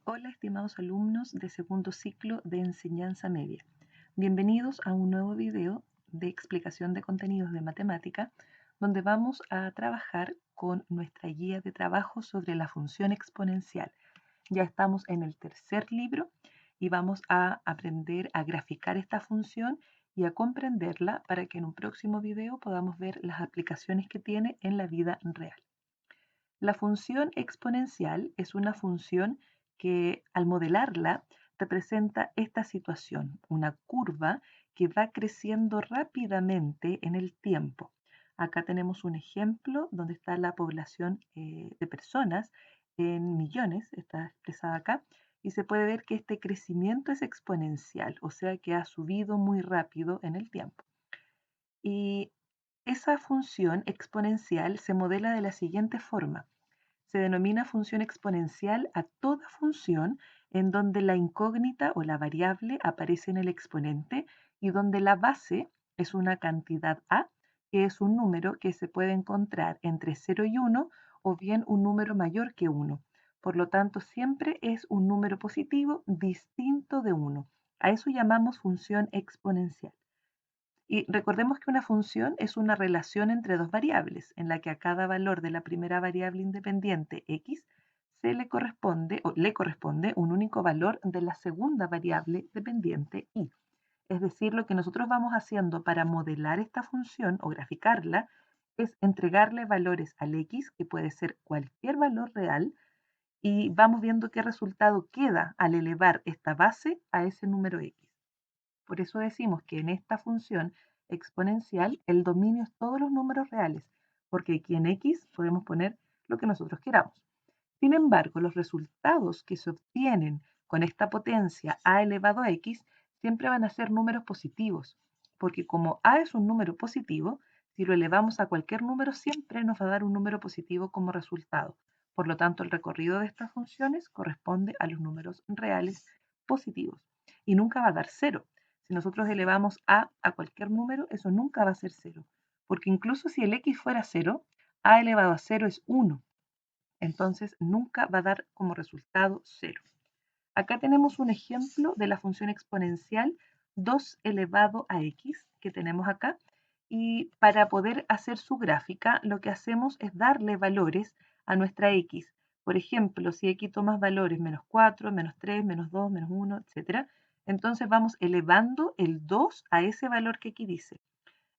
Hola, estimados alumnos de segundo ciclo de enseñanza media. Bienvenidos a un nuevo video de explicación de contenidos de matemática, donde vamos a trabajar con nuestra guía de trabajo sobre la función exponencial. Ya estamos en el tercer libro y vamos a aprender a graficar esta función y a comprenderla para que en un próximo video podamos ver las aplicaciones que tiene en la vida real. La función exponencial es una función que al modelarla representa esta situación, una curva que va creciendo rápidamente en el tiempo. Acá tenemos un ejemplo donde está la población de personas en millones, está expresada acá, y se puede ver que este crecimiento es exponencial, o sea que ha subido muy rápido en el tiempo. Y esa función exponencial se modela de la siguiente forma. Se denomina función exponencial a toda función en donde la incógnita o la variable aparece en el exponente y donde la base es una cantidad a, que es un número que se puede encontrar entre 0 y 1 o bien un número mayor que 1. Por lo tanto, siempre es un número positivo distinto de 1. A eso llamamos función exponencial. Y recordemos que una función es una relación entre dos variables, en la que a cada valor de la primera variable independiente x le corresponde un único valor de la segunda variable dependiente y. Es decir, lo que nosotros vamos haciendo para modelar esta función o graficarla es entregarle valores al x, que puede ser cualquier valor real, y vamos viendo qué resultado queda al elevar esta base a ese número x. Por eso decimos que en esta función exponencial el dominio es todos los números reales, porque aquí en x podemos poner lo que nosotros queramos. Sin embargo, los resultados que se obtienen con esta potencia a elevado a x siempre van a ser números positivos, porque como a es un número positivo, si lo elevamos a cualquier número siempre nos va a dar un número positivo como resultado. Por lo tanto, el recorrido de estas funciones corresponde a los números reales positivos y nunca va a dar cero. Si nosotros elevamos a cualquier número, eso nunca va a ser cero, porque incluso si el x fuera cero, a elevado a cero es 1. Entonces nunca va a dar como resultado 0. Acá tenemos un ejemplo de la función exponencial 2 elevado a x que tenemos acá. Y para poder hacer su gráfica, lo que hacemos es darle valores a nuestra x. Por ejemplo, si aquí tomas valores menos 4, menos 3, menos 2, menos 1, etc., entonces vamos elevando el 2 a ese valor que aquí dice.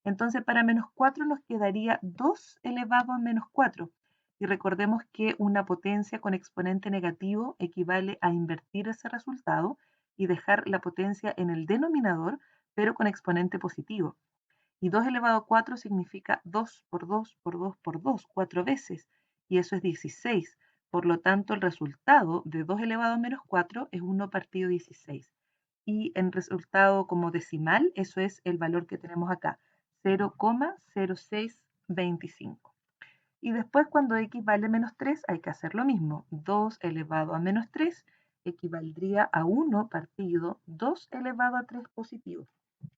Entonces para menos 4 nos quedaría 2 elevado a menos 4. Y recordemos que una potencia con exponente negativo equivale a invertir ese resultado y dejar la potencia en el denominador, pero con exponente positivo. Y 2 elevado a 4 significa 2 por 2 por 2 por 2, 4 veces. Y eso es 16. Por lo tanto, el resultado de 2 elevado a menos 4 es 1 partido 16. Y en resultado como decimal, eso es el valor que tenemos acá, 0,0625. Y después cuando x vale menos 3 hay que hacer lo mismo. 2 elevado a menos 3 equivaldría a 1 partido 2 elevado a 3 positivo.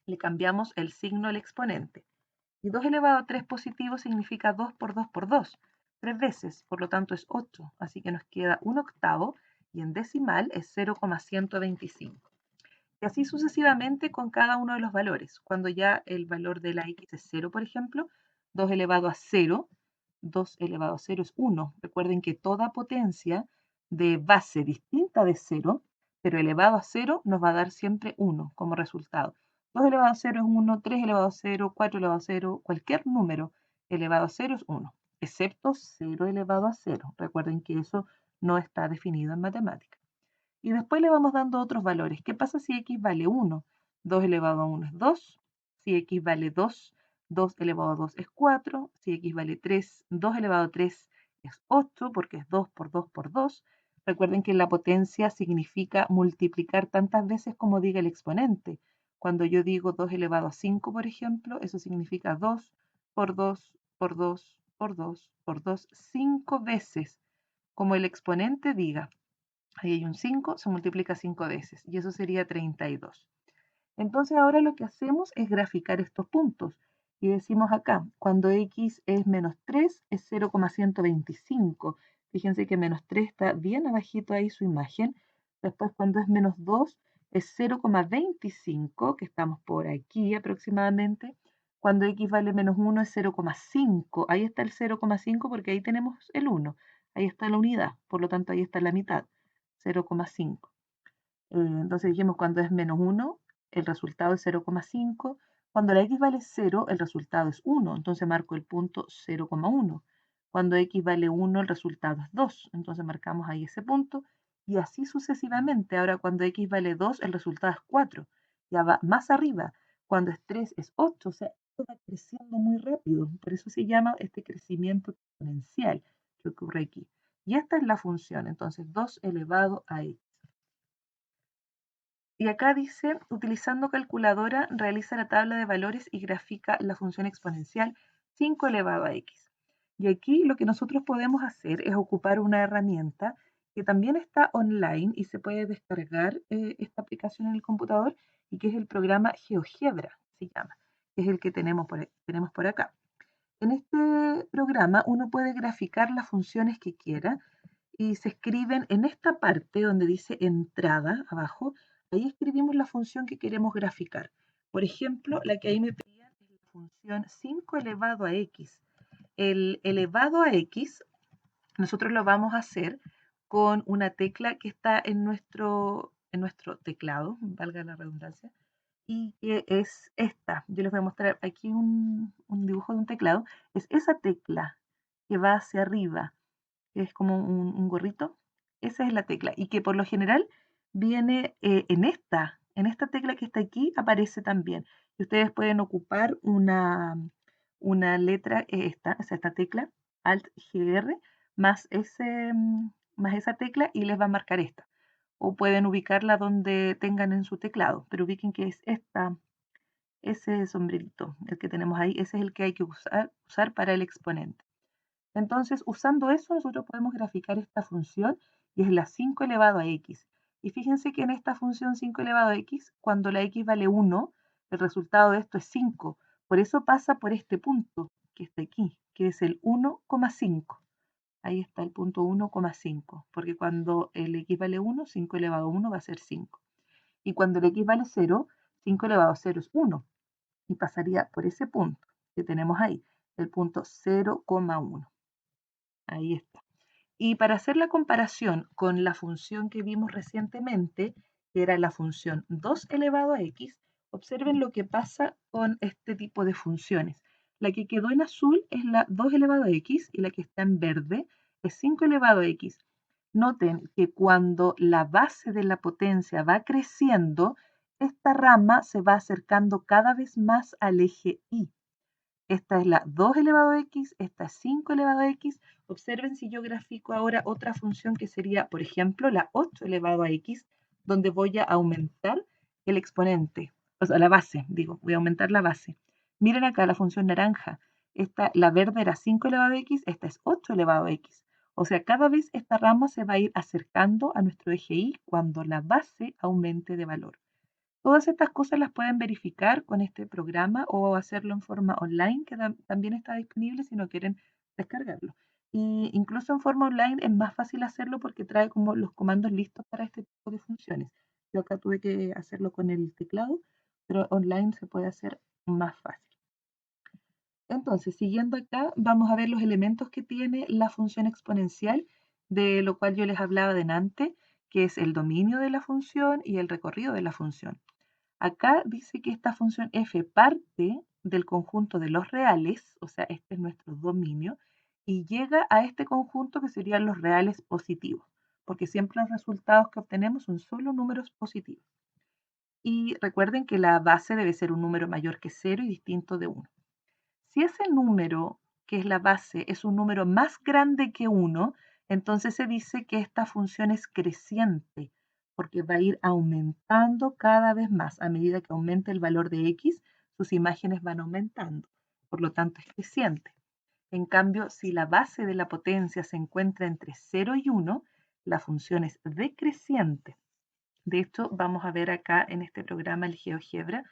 Le cambiamos el signo al exponente. Y 2 elevado a 3 positivo significa 2 por 2 por 2, 3 veces, por lo tanto es 8. Así que nos queda 1 octavo y en decimal es 0,125. Y así sucesivamente con cada uno de los valores. Cuando ya el valor de la x es 0, por ejemplo, 2 elevado a 0, 2 elevado a 0 es 1. Recuerden que toda potencia de base distinta de 0, pero elevado a 0, nos va a dar siempre 1 como resultado. 2 elevado a 0 es 1, 3 elevado a 0, 4 elevado a 0, cualquier número elevado a 0 es 1, excepto 0 elevado a 0. Recuerden que eso no está definido en matemáticas. Y después le vamos dando otros valores. ¿Qué pasa si x vale 1? 2 elevado a 1 es 2. Si x vale 2, 2 elevado a 2 es 4. Si x vale 3, 2 elevado a 3 es 8 porque es 2 por 2 por 2. Recuerden que la potencia significa multiplicar tantas veces como diga el exponente. Cuando yo digo 2 elevado a 5, por ejemplo, eso significa 2 por 2 por 2 por 2 por 2, 5 veces, como el exponente diga. Ahí hay un 5, se multiplica 5 veces y eso sería 32. Entonces ahora lo que hacemos es graficar estos puntos y decimos acá, cuando x es menos 3 es 0,125. Fíjense que menos 3 está bien abajito ahí su imagen Después, cuando es menos 2, es 0,25, que estamos por aquí aproximadamente. Cuando x vale menos 1 es 0,5. Ahí está el 0,5 porque ahí tenemos el 1. Ahí está la unidad, por lo tanto ahí está la mitad, 0,5. Entonces dijimos cuando es menos 1, el resultado es 0,5. Cuando la x vale 0, el resultado es 1. Entonces marco el punto 0,1. Cuando x vale 1, el resultado es 2. Entonces marcamos ahí ese punto. Y así sucesivamente. Ahora cuando x vale 2, el resultado es 4. Ya va más arriba. Cuando es 3 es 8. O sea, esto va creciendo muy rápido. Por eso se llama este crecimiento exponencial que ocurre aquí. Y esta es la función. Entonces 2 elevado a x. Y acá dice, utilizando calculadora, realiza la tabla de valores y grafica la función exponencial 5 elevado a x. Y aquí lo que nosotros podemos hacer es ocupar una herramienta que también está online y se puede descargar esta aplicación en el computador y que es el programa GeoGebra, se llama, que es el que tenemos por acá. En este programa uno puede graficar las funciones que quiera y se escriben en esta parte donde dice entrada abajo, ahí escribimos la función que queremos graficar. Por ejemplo, la que ahí me pedían es la función 5 elevado a x. El elevado a x nosotros lo vamos a hacer con una tecla que está en nuestro teclado, valga la redundancia, y que es esta. Yo les voy a mostrar aquí un dibujo de un teclado. Es esa tecla que va hacia arriba, que es como un gorrito. Esa es la tecla y que por lo general viene en esta tecla que está aquí, aparece también. Y ustedes pueden ocupar una letra, o sea, esta tecla, Alt GR, más, más esa tecla y les va a marcar esta. O pueden ubicarla donde tengan en su teclado, pero ubiquen que es ese sombrerito, el que tenemos ahí, ese es el que hay que usar para el exponente. Entonces, usando eso, nosotros podemos graficar esta función y es la 5 elevado a x. Y fíjense que en esta función 5 elevado a x, cuando la x vale 1, el resultado de esto es 5. Por eso pasa por este punto que está aquí, que es el 1,5. Ahí está el punto 1,5, porque cuando el x vale 1, 5 elevado a 1 va a ser 5. Y cuando el x vale 0, 5 elevado a 0 es 1. Y pasaría por ese punto que tenemos ahí, el punto 0,1. Ahí está. Y para hacer la comparación con la función que vimos recientemente, que era la función 2 elevado a x, observen lo que pasa con este tipo de funciones. La que quedó en azul es la 2 elevado a x y la que está en verde es 5 elevado a x. Noten que cuando la base de la potencia va creciendo, esta rama se va acercando cada vez más al eje y. Esta es la 2 elevado a x, esta es 5 elevado a x. Observen si yo grafico ahora otra función que sería, por ejemplo, la 8 elevado a x, donde voy a aumentar el exponente, o sea, la base, digo, voy a aumentar la base. Miren acá la función naranja. La verde era 5 elevado a x, esta es 8 elevado a x. O sea, cada vez esta rama se va a ir acercando a nuestro eje y cuando la base aumente de valor. Todas estas cosas las pueden verificar con este programa o hacerlo en forma online, que también está disponible si no quieren descargarlo. Y incluso en forma online es más fácil hacerlo porque trae como los comandos listos para este tipo de funciones. Yo acá tuve que hacerlo con el teclado, pero online se puede hacer más fácil. Entonces, siguiendo acá, vamos a ver los elementos que tiene la función exponencial, de lo cual yo les hablaba delante, que es el dominio de la función y el recorrido de la función. Acá dice que esta función f parte del conjunto de los reales, o sea, este es nuestro dominio, y llega a este conjunto que serían los reales positivos, porque siempre los resultados que obtenemos son solo números positivos. Y recuerden que la base debe ser un número mayor que 0 y distinto de 1. Si ese número, que es la base, es un número más grande que 1, entonces se dice que esta función es creciente, porque va a ir aumentando cada vez más. A medida que aumente el valor de x, sus imágenes van aumentando. Por lo tanto, es creciente. En cambio, si la base de la potencia se encuentra entre 0 y 1, la función es decreciente. De hecho, vamos a ver acá en este programa el GeoGebra.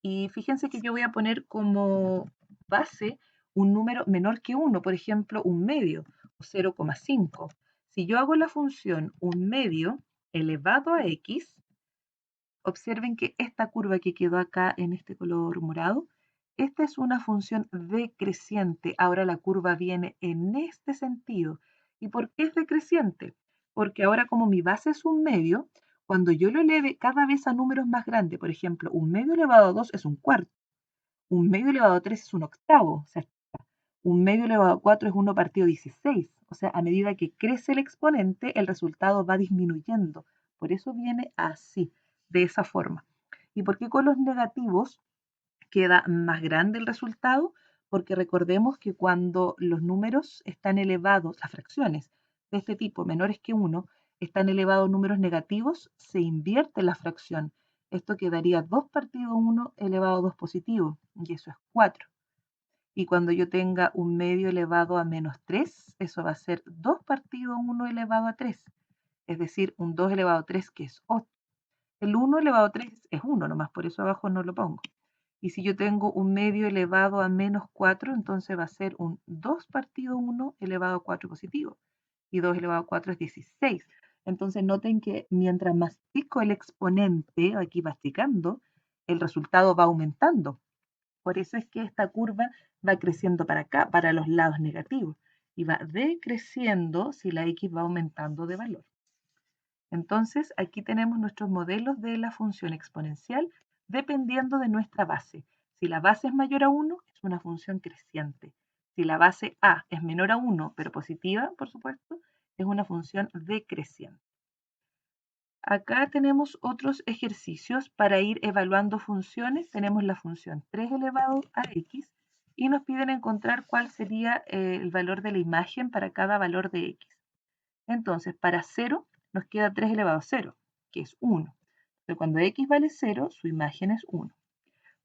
Y fíjense que yo voy a poner como base un número menor que 1, por ejemplo, un medio o 0,5. Si yo hago la función un medio, elevado a x. Observen que esta curva que quedó acá en este color morado, esta es una función decreciente. Ahora la curva viene en este sentido. ¿Y por qué es decreciente? Porque ahora como mi base es un medio, cuando yo lo eleve cada vez a números más grandes, por ejemplo, un medio elevado a 2 es un cuarto, un medio elevado a 3 es un octavo, o sea, un medio elevado a 4 es 1 partido 16. O sea, a medida que crece el exponente, el resultado va disminuyendo. Por eso viene así, de esa forma. ¿Y por qué con los negativos queda más grande el resultado? Porque recordemos que cuando los números están elevados, las fracciones de este tipo menores que 1, están elevados a números negativos, se invierte la fracción. Esto quedaría 2 partido 1 elevado a 2 positivo, y eso es 4. Y cuando yo tenga un medio elevado a menos 3, eso va a ser 2 partido 1 elevado a 3. Es decir, un 2 elevado a 3 que es 8. El 1 elevado a 3 es 1 nomás, por eso abajo no lo pongo. Y si yo tengo un medio elevado a menos 4, entonces va a ser un 2 partido 1 elevado a 4 positivo. Y 2 elevado a 4 es 16. Entonces noten que mientras mastico el exponente, aquí masticando, el resultado va aumentando. Por eso es que esta curva va creciendo para acá, para los lados negativos, y va decreciendo si la x va aumentando de valor. Entonces, aquí tenemos nuestros modelos de la función exponencial dependiendo de nuestra base. Si la base es mayor a 1, es una función creciente. Si la base a es menor a 1, pero positiva, por supuesto, es una función decreciente. Acá tenemos otros ejercicios para ir evaluando funciones. Tenemos la función 3 elevado a x y nos piden encontrar cuál sería el valor de la imagen para cada valor de x. Entonces, para 0 nos queda 3 elevado a 0, que es 1. Pero cuando x vale 0, su imagen es 1.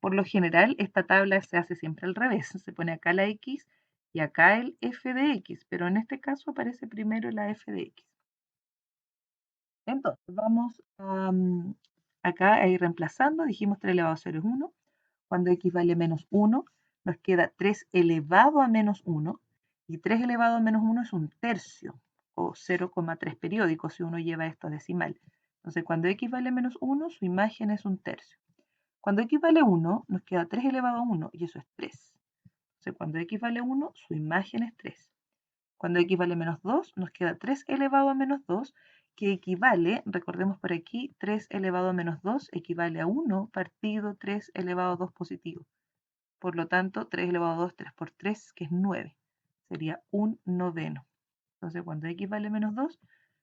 Por lo general, esta tabla se hace siempre al revés. Se pone acá la x y acá el f de x, pero en este caso aparece primero la f de x. Entonces, vamos acá a ir reemplazando. Dijimos 3 elevado a 0 es 1. Cuando x vale menos 1, nos queda 3 elevado a menos 1. Y 3 elevado a menos 1 es un tercio, o 0,3 periódico, si uno lleva esto a decimal. Entonces, cuando x vale menos 1, su imagen es un tercio. Cuando x vale 1, nos queda 3 elevado a 1, y eso es 3. Entonces, cuando x vale 1, su imagen es 3. Cuando x vale menos 2, nos queda 3 elevado a menos 2, que equivale, recordemos por aquí, 3 elevado a menos 2 equivale a 1 partido 3 elevado a 2 positivo. Por lo tanto, 3 elevado a 2, 3 por 3, que es 9. Sería un noveno. Entonces, cuando x vale menos 2,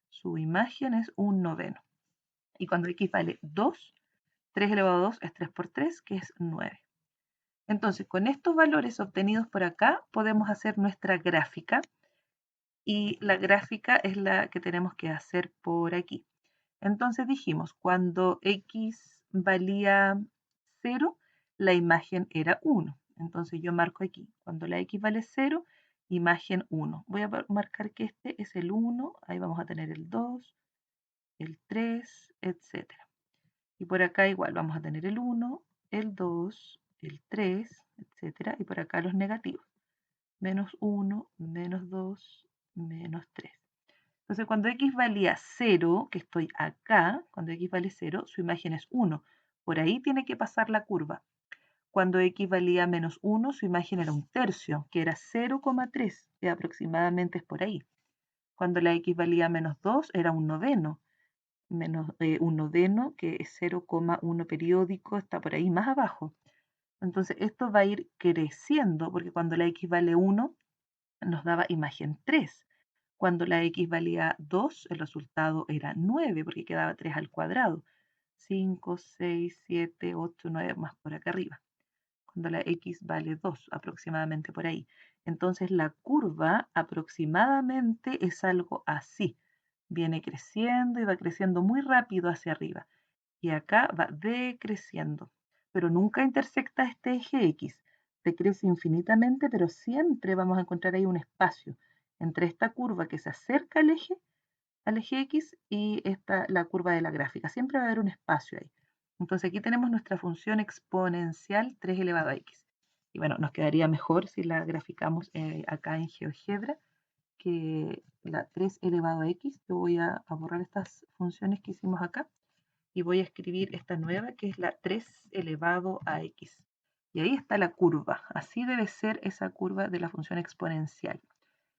su imagen es un noveno. Y cuando x vale 2, 3 elevado a 2 es 3 por 3, que es 9. Entonces, con estos valores obtenidos por acá, podemos hacer nuestra gráfica. Y la gráfica es la que tenemos que hacer por aquí. Entonces dijimos, cuando x valía 0, la imagen era 1. Entonces yo marco aquí, cuando la x vale 0, imagen 1. Voy a marcar que este es el 1, ahí vamos a tener el 2, el 3, etc. Y por acá igual vamos a tener el 1, el 2, el 3, etc. Y por acá los negativos. Menos 1, menos 2, menos 3. Entonces, cuando x valía 0, que estoy acá, cuando x vale 0, su imagen es 1. Por ahí tiene que pasar la curva. Cuando x valía menos 1, su imagen era un tercio, que era 0,3, que aproximadamente es por ahí. Cuando la x valía menos 2, era un noveno. Un noveno, que es 0,1 periódico, está por ahí más abajo. Entonces, esto va a ir creciendo, porque cuando la x vale 1, nos daba imagen 3. Cuando la x valía 2, el resultado era 9, porque quedaba 3 al cuadrado. 5, 6, 7, 8, 9, más por acá arriba. Cuando la x vale 2, aproximadamente por ahí. Entonces la curva aproximadamente es algo así. Viene creciendo y va creciendo muy rápido hacia arriba. Y acá va decreciendo. Pero nunca intersecta este eje x. Decrece infinitamente, pero siempre vamos a encontrar ahí un espacio entre esta curva que se acerca al eje X y la curva de la gráfica. Siempre va a haber un espacio ahí. Entonces aquí tenemos nuestra función exponencial 3 elevado a X. Y bueno, nos quedaría mejor si la graficamos acá en GeoGebra, que la 3 elevado a x. Yo voy a borrar estas funciones que hicimos acá y voy a escribir esta nueva que es la 3 elevado a x. Y ahí está la curva. Así debe ser esa curva de la función exponencial.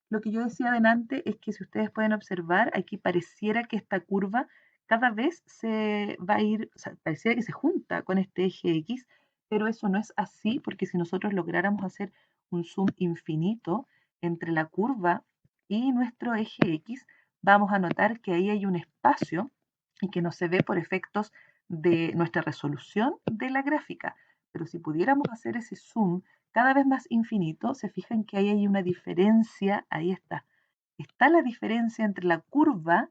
Lo que yo decía adelante es que si ustedes pueden observar, aquí pareciera que esta curva cada vez se va a ir, o sea, pareciera que se junta con este eje X, pero eso no es así porque si nosotros lográramos hacer un zoom infinito entre la curva y nuestro eje X, vamos a notar que ahí hay un espacio y que no se ve por efectos de nuestra resolución de la gráfica. Pero si pudiéramos hacer ese zoom cada vez más infinito, se fijan que ahí hay una diferencia, ahí está. Está la diferencia entre la curva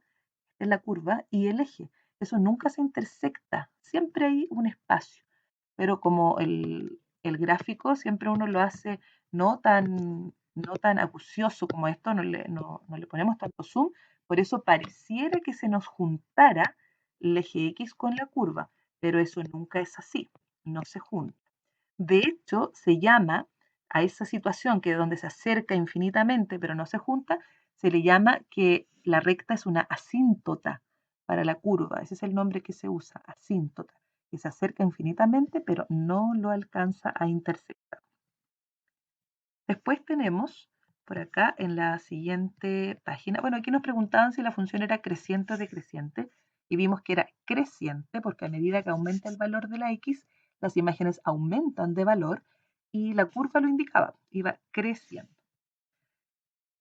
y el eje. Eso nunca se intersecta, siempre hay un espacio. Pero como el gráfico siempre uno lo hace no tan acucioso como esto, no le ponemos tanto zoom, por eso pareciera que se nos juntara el eje X con la curva, pero eso nunca es así, no se junta. De hecho, se llama a esa situación que donde se acerca infinitamente pero no se junta, se le llama que la recta es una asíntota para la curva. Ese es el nombre que se usa, asíntota, que se acerca infinitamente pero no lo alcanza a intersectar. Después tenemos por acá en la siguiente página, bueno, aquí nos preguntaban si la función era creciente o decreciente y vimos que era creciente porque a medida que aumenta el valor de la x, las imágenes aumentan de valor y la curva lo indicaba, iba creciendo.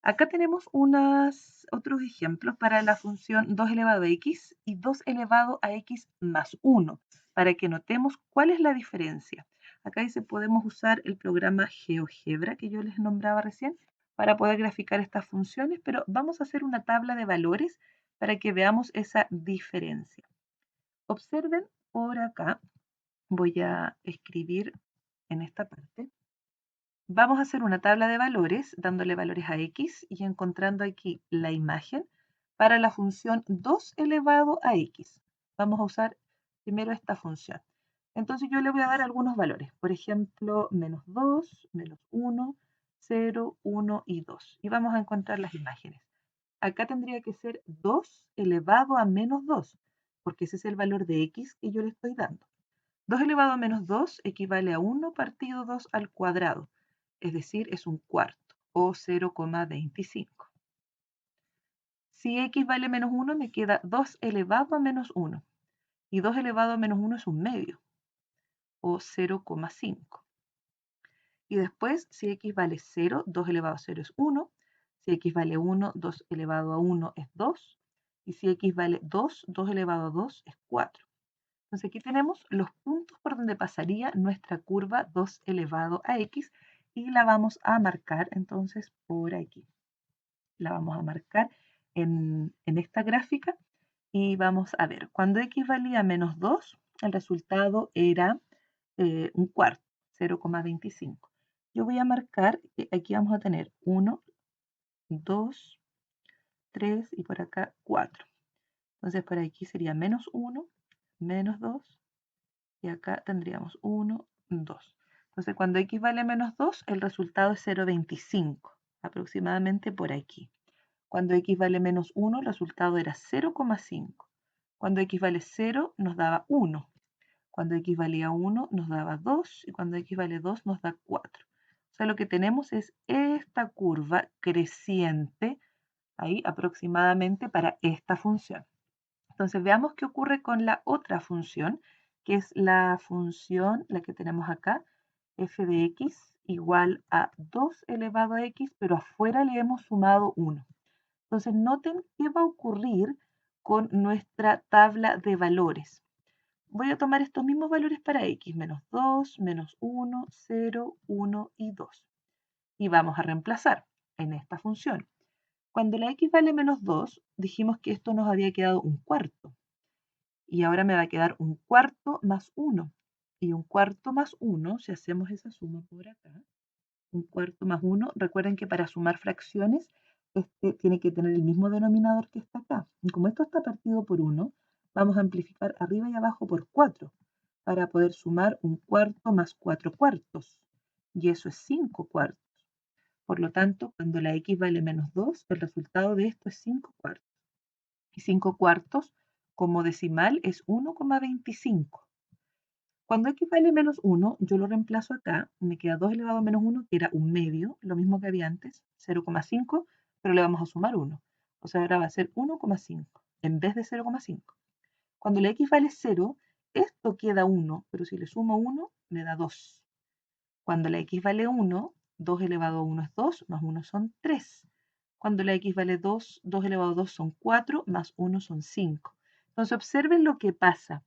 Acá tenemos otros ejemplos para la función 2 elevado a x y 2 elevado a x más 1, para que notemos cuál es la diferencia. Acá dice, podemos usar el programa GeoGebra que yo les nombraba recién para poder graficar estas funciones, pero vamos a hacer una tabla de valores para que veamos esa diferencia. Observen por acá, voy a escribir en esta parte. Vamos a hacer una tabla de valores dándole valores a x y encontrando aquí la imagen para la función 2 elevado a x. Vamos a usar primero esta función. Entonces yo le voy a dar algunos valores. Por ejemplo, menos 2, menos 1, 0, 1 y 2. Y vamos a encontrar las imágenes. Acá tendría que ser 2 elevado a menos 2, porque ese es el valor de x que yo le estoy dando. 2 elevado a menos 2 equivale a 1 partido 2 al cuadrado, es decir, es un cuarto o 0,25. Si x vale menos 1, me queda 2 elevado a menos 1. Y 2 elevado a menos 1 es un medio o 0,5. Y después, si x vale 0, 2 elevado a 0 es 1. Si x vale 1, 2 elevado a 1 es 2. Y si x vale 2, 2 elevado a 2 es 4. Entonces aquí tenemos los puntos por donde pasaría nuestra curva 2 elevado a x y la vamos a marcar entonces por aquí. La vamos a marcar en esta gráfica y vamos a ver, cuando x valía menos 2, el resultado era un cuarto, 0,25. Yo voy a marcar que aquí vamos a tener 1, 2, 3 y por acá 4. Entonces por aquí sería menos 1, menos 2 y acá tendríamos 1, 2. Entonces cuando x vale menos 2, el resultado es 0,25, aproximadamente por aquí. Cuando x vale menos 1, el resultado era 0,5. Cuando x vale 0, nos daba 1. Cuando x valía 1, nos daba 2. Y cuando x vale 2, nos da 4. O sea, lo que tenemos es esta curva creciente, ahí aproximadamente para esta función. Entonces veamos qué ocurre con la otra función, que es la función, la que tenemos acá, f de x igual a 2 elevado a x, pero afuera le hemos sumado 1. Entonces noten qué va a ocurrir con nuestra tabla de valores. Voy a tomar estos mismos valores para x, menos 2, menos 1, 0, 1 y 2. Y vamos a reemplazar en esta función. Cuando la x vale menos 2, dijimos que esto nos había quedado un cuarto. Y ahora me va a quedar un cuarto más 1. Y un cuarto más 1, si hacemos esa suma por acá, un cuarto más 1, recuerden que para sumar fracciones, este tiene que tener el mismo denominador que está acá. Y como esto está partido por 1, vamos a amplificar arriba y abajo por 4 para poder sumar un cuarto más 4 cuartos. Y eso es 5 cuartos. Por lo tanto, cuando la x vale menos 2, el resultado de esto es 5 cuartos. Y 5 cuartos como decimal es 1,25. Cuando x vale menos 1, yo lo reemplazo acá, me queda 2 elevado a menos 1, que era un medio, lo mismo que había antes, 0,5, pero le vamos a sumar 1. O sea, ahora va a ser 1,5 en vez de 0,5. Cuando la x vale 0, esto queda 1, pero si le sumo 1, me da 2. Cuando la x vale 1, 2 elevado a 1 es 2, más 1 son 3. Cuando la x vale 2, 2 elevado a 2 son 4, más 1 son 5. Entonces observen lo que pasa.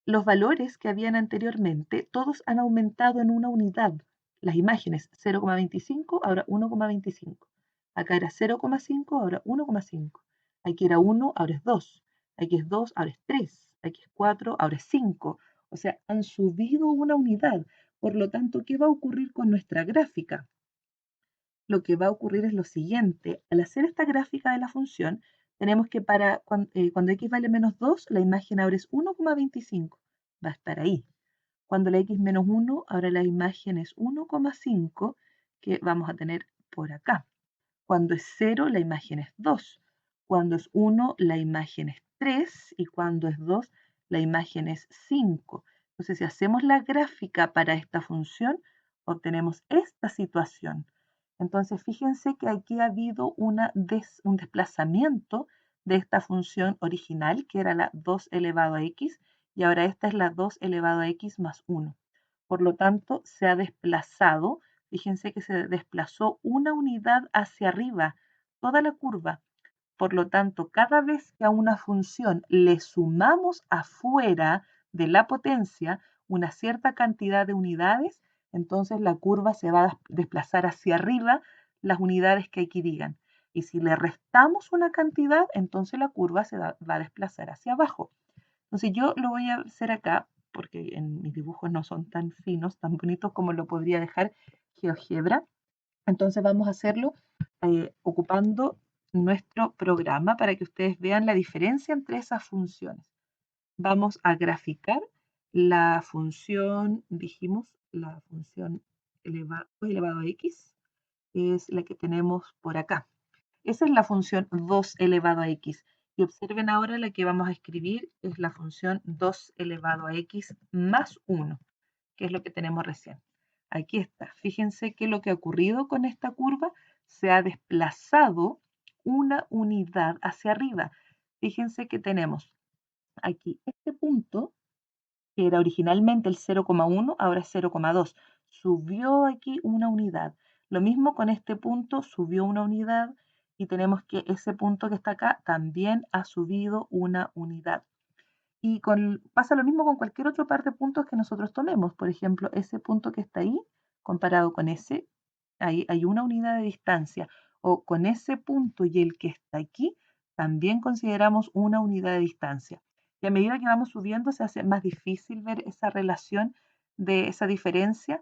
Los valores que habían anteriormente, todos han aumentado en una unidad. Las imágenes, 0,25, ahora 1,25. Acá era 0,5, ahora 1,5. Aquí era 1, ahora es 2. Aquí es 2, ahora es 3. Aquí es 4, ahora es 5. O sea, han subido una unidad. Por lo tanto, ¿qué va a ocurrir con nuestra gráfica? Lo que va a ocurrir es lo siguiente. Al hacer esta gráfica de la función, tenemos que cuando x vale menos 2, la imagen ahora es 1,25. Va a estar ahí. Cuando la x menos 1, ahora la imagen es 1,5, que vamos a tener por acá. Cuando es 0, la imagen es 2. Cuando es 1, la imagen es 3. Y cuando es 2, la imagen es 5. Entonces, si hacemos la gráfica para esta función, obtenemos esta situación. Entonces, fíjense que aquí ha habido un desplazamiento de esta función original, que era la 2 elevado a x, y ahora esta es la 2 elevado a x más 1. Por lo tanto, se ha desplazado. Fíjense que se desplazó una unidad hacia arriba, toda la curva. Por lo tanto, cada vez que a una función le sumamos afuera de la potencia una cierta cantidad de unidades, entonces la curva se va a desplazar hacia arriba las unidades que aquí digan. Y si le restamos una cantidad, entonces la curva se va a desplazar hacia abajo. Entonces yo lo voy a hacer acá, porque en mis dibujos no son tan finos, tan bonitos como lo podría dejar GeoGebra. Entonces vamos a hacerlo ocupando nuestro programa para que ustedes vean la diferencia entre esas funciones. Vamos a graficar la función, dijimos, la función elevado a x, es la que tenemos por acá. Esa es la función 2 elevado a x. Y observen ahora la que vamos a escribir es la función 2 elevado a x más 1, que es lo que tenemos recién. Aquí está. Fíjense que lo que ha ocurrido con esta curva se ha desplazado una unidad hacia arriba. Fíjense que tenemos aquí este punto, que era originalmente el 0,1, ahora es 0,2. Subió aquí una unidad. Lo mismo con este punto, subió una unidad y tenemos que ese punto que está acá también ha subido una unidad. Y pasa lo mismo con cualquier otro par de puntos que nosotros tomemos. Por ejemplo, ese punto que está ahí, comparado con ese, ahí hay una unidad de distancia. O con ese punto y el que está aquí, también consideramos una unidad de distancia. Y a medida que vamos subiendo, se hace más difícil ver esa relación de esa diferencia.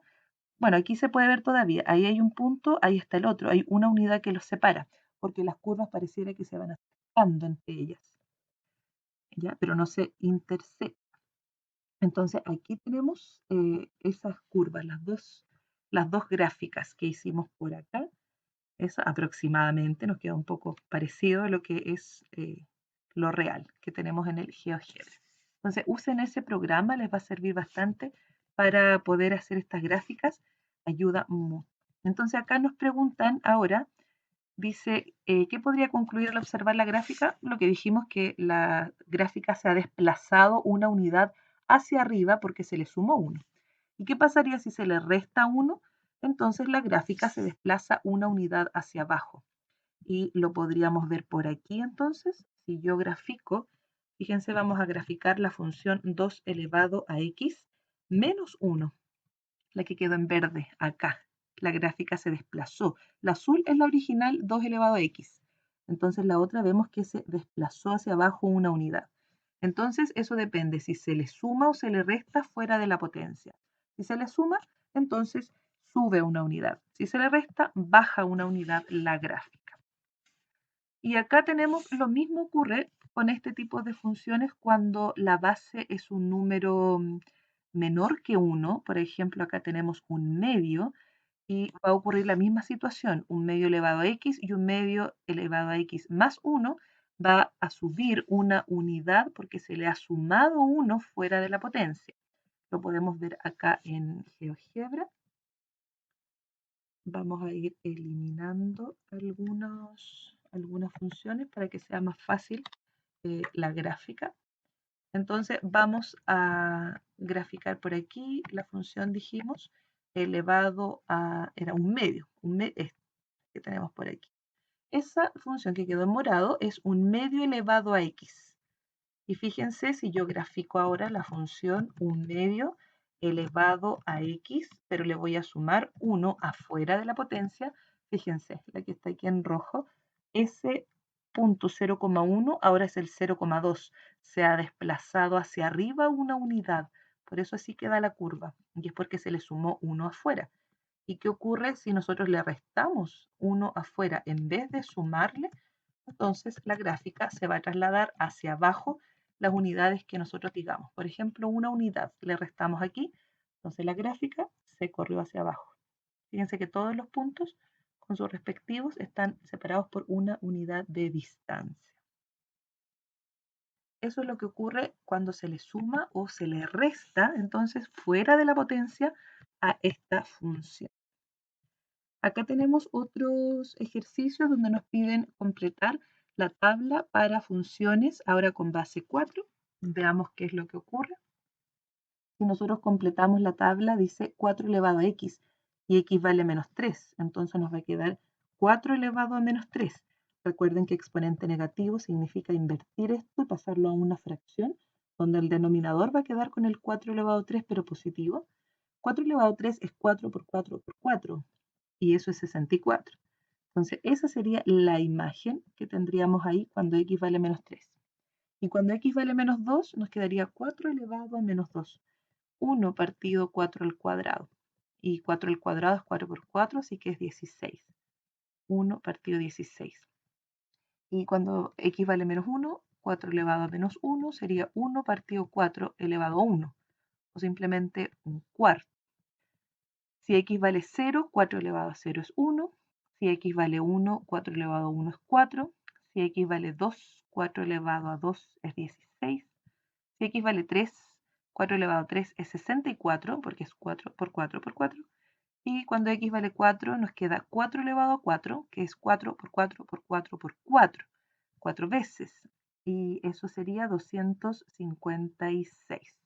Bueno, aquí se puede ver todavía. Ahí hay un punto, ahí está el otro. Hay una unidad que los separa, porque las curvas pareciera que se van acercando entre ellas, ¿ya? Pero no se intersectan. Entonces aquí tenemos esas curvas, las dos gráficas que hicimos por acá. Eso aproximadamente nos queda un poco parecido a lo que es lo real que tenemos en el GeoGebra. Entonces usen ese programa, les va a servir bastante para poder hacer estas gráficas. Ayuda mucho. Entonces acá nos preguntan ahora, dice, ¿qué podría concluir al observar la gráfica? Lo que dijimos, que la gráfica se ha desplazado una unidad hacia arriba porque se le sumó 1. ¿Y qué pasaría si se le resta 1? Entonces la gráfica se desplaza una unidad hacia abajo. Y lo podríamos ver por aquí entonces. Si yo grafico, fíjense, vamos a graficar la función 2 elevado a x menos 1, la que quedó en verde acá. La gráfica se desplazó. La azul es la original 2 elevado a x. Entonces la otra vemos que se desplazó hacia abajo una unidad. Entonces eso depende si se le suma o se le resta fuera de la potencia. Si se le suma, entonces sube una unidad. Si se le resta, baja una unidad la gráfica. Y acá tenemos lo mismo ocurre con este tipo de funciones cuando la base es un número menor que 1. Por ejemplo, acá tenemos un medio y va a ocurrir la misma situación, un medio elevado a x y un medio elevado a x más 1 va a subir una unidad porque se le ha sumado 1 fuera de la potencia. Lo podemos ver acá en GeoGebra. Vamos a ir eliminando algunas funciones para que sea más fácil la gráfica. Entonces vamos a graficar por aquí la función, dijimos, elevado a, era un medio, este que tenemos por aquí. Esa función que quedó en morado es un medio elevado a x. Y fíjense si yo grafico ahora la función un medio elevado a x, pero le voy a sumar 1 afuera de la potencia. Fíjense, la que está aquí en rojo, ese punto 0,1 ahora es el 0,2. Se ha desplazado hacia arriba una unidad. Por eso así queda la curva. Y es porque se le sumó 1 afuera. ¿Y qué ocurre si nosotros le restamos 1 afuera en vez de sumarle? Entonces la gráfica se va a trasladar hacia abajo las unidades que nosotros digamos. Por ejemplo, una unidad le restamos aquí, entonces la gráfica se corrió hacia abajo. Fíjense que todos los puntos con sus respectivos están separados por una unidad de distancia. Eso es lo que ocurre cuando se le suma o se le resta, entonces, fuera de la potencia a esta función. Acá tenemos otros ejercicios donde nos piden completar la tabla para funciones, ahora con base 4. Veamos qué es lo que ocurre. Si nosotros completamos la tabla, dice 4 elevado a x y x vale menos 3. Entonces nos va a quedar 4 elevado a menos 3. Recuerden que exponente negativo significa invertir esto y pasarlo a una fracción, donde el denominador va a quedar con el 4 elevado a 3, pero positivo. 4 elevado a 3 es 4 por 4 por 4, y eso es 64. Entonces, esa sería la imagen que tendríamos ahí cuando x vale menos 3. Y cuando x vale menos 2, nos quedaría 4 elevado a menos 2. 1 partido 4 al cuadrado. Y 4 al cuadrado es 4 por 4, así que es 16. 1 partido 16. Y cuando x vale menos 1, 4 elevado a menos 1 sería 1 partido 4 elevado a 1. O simplemente un cuarto. Si x vale 0, 4 elevado a 0 es 1. Si x vale 1, 4 elevado a 1 es 4. Si x vale 2, 4 elevado a 2 es 16. Si x vale 3, 4 elevado a 3 es 64, porque es 4 por 4 por 4. Y cuando x vale 4, nos queda 4 elevado a 4, que es 4 por 4 por 4 por 4. 4 veces. Y eso sería 256.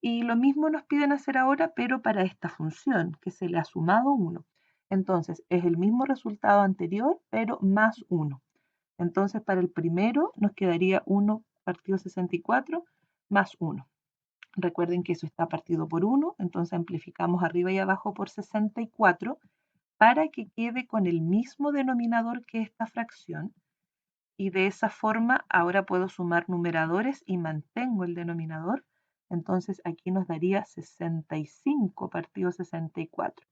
Y lo mismo nos piden hacer ahora, pero para esta función, que se le ha sumado 1. Entonces, es el mismo resultado anterior, pero más 1. Entonces, para el primero nos quedaría 1 partido 64 más 1. Recuerden que eso está partido por 1, entonces amplificamos arriba y abajo por 64 para que quede con el mismo denominador que esta fracción. Y de esa forma ahora puedo sumar numeradores y mantengo el denominador. Entonces aquí nos daría 65 partido 64.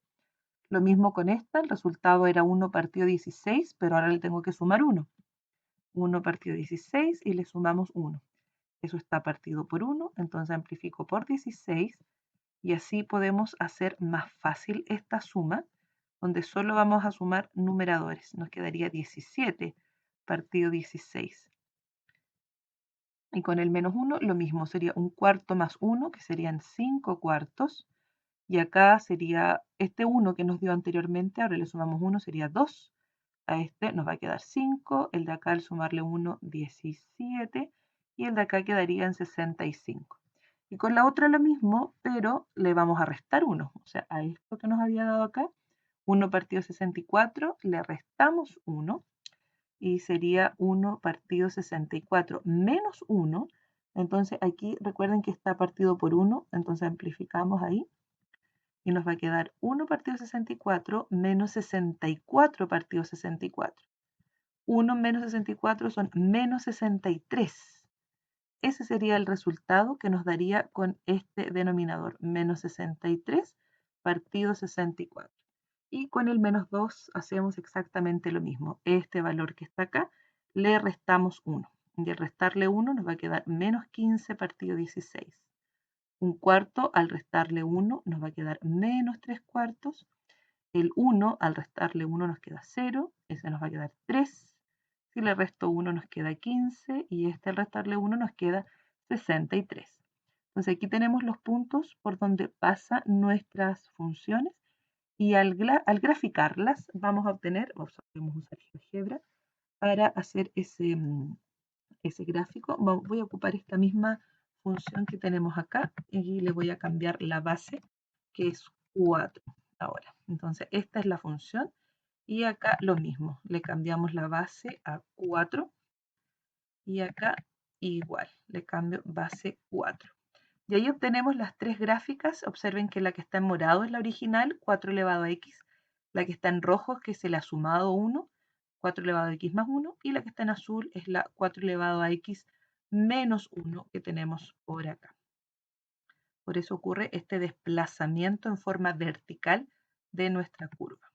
Lo mismo con esta, el resultado era 1 partido 16, pero ahora le tengo que sumar 1. 1 partido 16 y le sumamos 1. Eso está partido por 1, entonces amplifico por 16 y así podemos hacer más fácil esta suma, donde solo vamos a sumar numeradores. Nos quedaría 17 partido 16. Y con el menos 1 lo mismo, sería un cuarto más 1, que serían 5 cuartos. Y acá sería este 1 que nos dio anteriormente, ahora le sumamos 1, sería 2. A este nos va a quedar 5, el de acá al sumarle 1, 17, y el de acá quedaría en 65. Y con la otra lo mismo, pero le vamos a restar 1. O sea, a esto que nos había dado acá, 1 partido 64, le restamos 1 y sería 1 partido 64 menos 1. Entonces aquí recuerden que está partido por 1, entonces amplificamos ahí y nos va a quedar 1 partido 64 menos 64 partido 64. 1 menos 64 son menos 63. Ese sería el resultado que nos daría con este denominador, menos 63 partido 64. Y con el menos 2 hacemos exactamente lo mismo. Este valor que está acá, le restamos 1. Y al restarle 1 nos va a quedar menos 15 partido 16. Un cuarto, al restarle 1, nos va a quedar menos 3 cuartos. el 1, al restarle 1 nos queda 0, ese nos va a quedar 3. Si le resto 1 nos queda 15 y este al restarle 1 nos queda 63. Entonces aquí tenemos los puntos por donde pasan nuestras funciones y al graficarlas vamos a obtener, podemos usar GeoGebra para hacer ese gráfico. Voy a ocupar esta misma función que tenemos acá y le voy a cambiar la base que es 4 ahora. Entonces esta es la función y acá lo mismo, le cambiamos la base a 4 y acá igual, le cambio base 4. Y ahí obtenemos las tres gráficas. Observen que la que está en morado es la original, 4 elevado a x. La que está en rojo es que se le ha sumado 1, 4 elevado a x más 1. Y la que está en azul es la 4 elevado a x menos 1 que tenemos por acá. Por eso ocurre este desplazamiento en forma vertical de nuestra curva.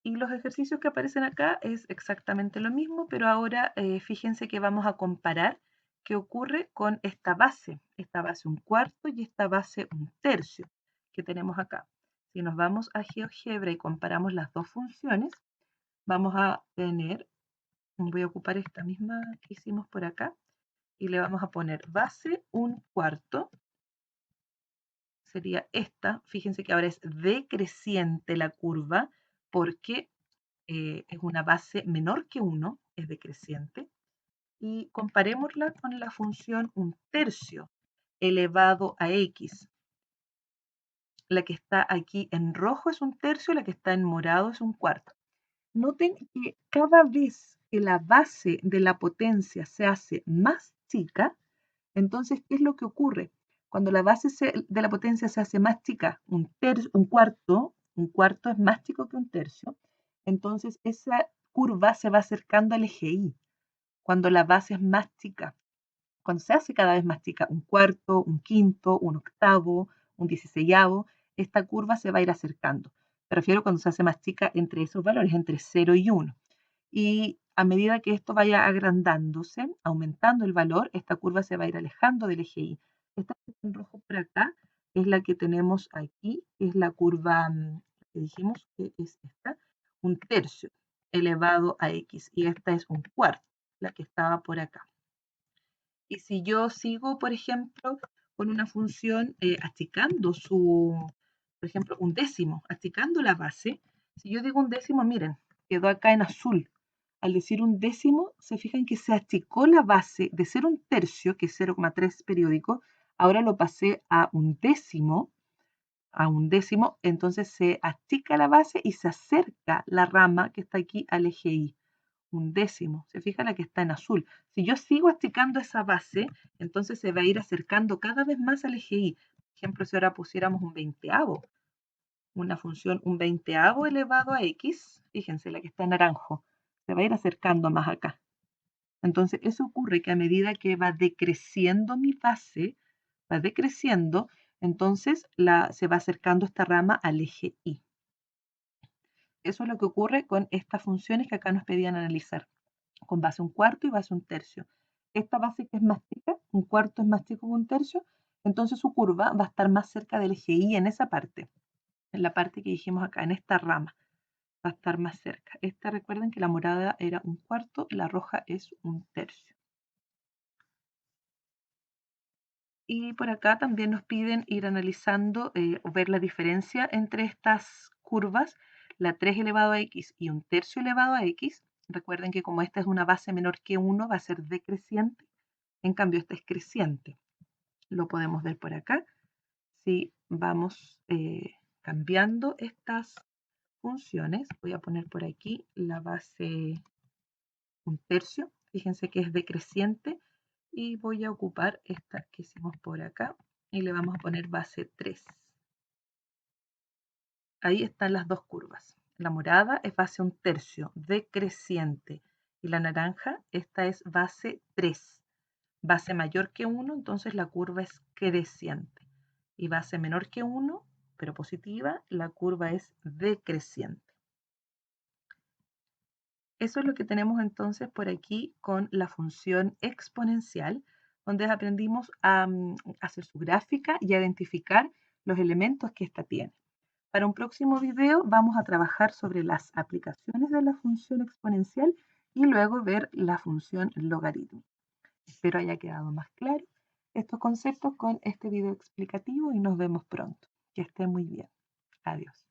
Y los ejercicios que aparecen acá es exactamente lo mismo, pero ahora fíjense que vamos a comparar qué ocurre con esta base 1/4 y esta base 1/3 que tenemos acá. Si nos vamos a GeoGebra y comparamos las dos funciones, vamos a tener, voy a ocupar esta misma que hicimos por acá, y le vamos a poner base 1/4, sería esta. Fíjense que ahora es decreciente la curva porque es una base menor que 1, es decreciente, y comparémosla con la función 1/3 elevado a x. La que está aquí en rojo es 1/3, la que está en morado es 1/4. Noten que cada vez que la base de la potencia se hace más chica, entonces, ¿qué es lo que ocurre? Cuando la base de la potencia se hace más chica, 1/4 es más chico que 1/3, entonces esa curva se va acercando al eje Y. Cuando la base es más chica, cuando se hace cada vez más chica, 1/4, 1/5, 1/8, 1/16, esta curva se va a ir acercando. Me refiero cuando se hace más chica entre esos valores, entre 0 y 1. Y a medida que esto vaya agrandándose, aumentando el valor, esta curva se va a ir alejando del eje Y. Esta que está en rojo por acá es la que tenemos aquí, es la curva que dijimos que es esta, 1/3 elevado a x, y esta es 1/4, la que estaba por acá. Y si yo sigo, por ejemplo, con una función achicando por ejemplo, 1/10, achicando la base, si yo digo 1/10, miren, quedó acá en azul. Al decir 1/10, se fijan que se achicó la base de ser 1/3, que es 0,3 periódico, ahora lo pasé a 1/10, entonces se achica la base y se acerca la rama que está aquí al eje Y. 1/10, se fija la que está en azul. Si yo sigo achicando esa base, entonces se va a ir acercando cada vez más al eje Y. Por ejemplo, si ahora pusiéramos 1/20, una función 1/20 elevado a x, fíjense la que está en naranjo, se va a ir acercando más acá. Entonces eso ocurre que a medida que va decreciendo mi base, va decreciendo, entonces se va acercando esta rama al eje Y. Eso es lo que ocurre con estas funciones que acá nos pedían analizar, con base 1/4 y base 1/3. Esta base que es más chica, 1/4 es más chico que 1/3, entonces su curva va a estar más cerca del eje Y en esa parte, en la parte que dijimos acá, en esta rama, va a estar más cerca. Esta, recuerden que la morada era 1/4, la roja es 1/3. Y por acá también nos piden ir analizando o ver la diferencia entre estas curvas, la 3 elevado a x y 1/3 elevado a x. Recuerden que como esta es una base menor que 1, va a ser decreciente. En cambio, esta es creciente. Lo podemos ver por acá. Si vamos cambiando estas funciones, voy a poner por aquí la base 1/3. Fíjense que es decreciente. Y voy a ocupar esta que hicimos por acá y le vamos a poner base 3. Ahí están las dos curvas. La morada es base 1/3, decreciente. Y la naranja, esta es base 3. Base mayor que 1, entonces la curva es creciente. Y base menor que 1, pero positiva, la curva es decreciente. Eso es lo que tenemos entonces por aquí con la función exponencial, donde aprendimos a hacer su gráfica y a identificar los elementos que ésta tiene. Para un próximo video vamos a trabajar sobre las aplicaciones de la función exponencial y luego ver la función logaritmo. Espero haya quedado más claro estos conceptos con este video explicativo y nos vemos pronto. Que esté muy bien. Adiós.